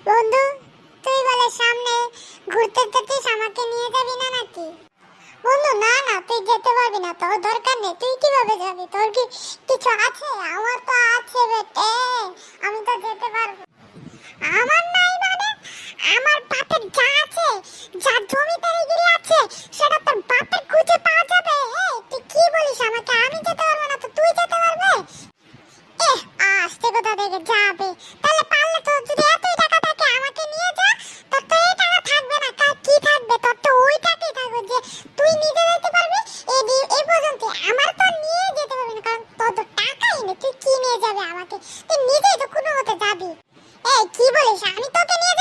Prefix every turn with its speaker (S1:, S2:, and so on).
S1: বন্ধু, তুই বলে সামনে ঘুরতে যেতিস, আমাকে নিয়ে যাবি না নাকি? বন্ধু, না না, তুই যেতে পারবি না, তোর দরকার নেই। তুই কিভাবে যাবি? তোর কি কিছু আছে? আমার তো আছে বেটে, আমি তো যেতে পারবো। আমার নাই মানে? আমার বাপের যা আছে, যা জমিদারিগিরি আছে, সেটা তোর বাপের খুঁজে পাওয়া যাবে। তুই কি বলিস আমাকে? আমি যেতে পারবো না তো তুই যেতে পারবে? আসতে কোথা থেকে যাবে? তাহলে পারলে তো, যদি এতই টাকা থাকে আমাকে নিয়ে যা। তোর তো এই টাকা থাকবে না, কার কি থাকবে? তোর তো ওই টাকাই থাকবে যে তুই নিজে যেতে পারবি। এই পর্যন্ত আমার তো নিয়ে যেতে পারবি না, কারণ তোর তো টাকাই নেই। তুই কি নিয়ে যাবে আমাকে? তুই নিজেই তো কোনো মতে যাবি। কি বলিস? আমি তোকে নিয়ে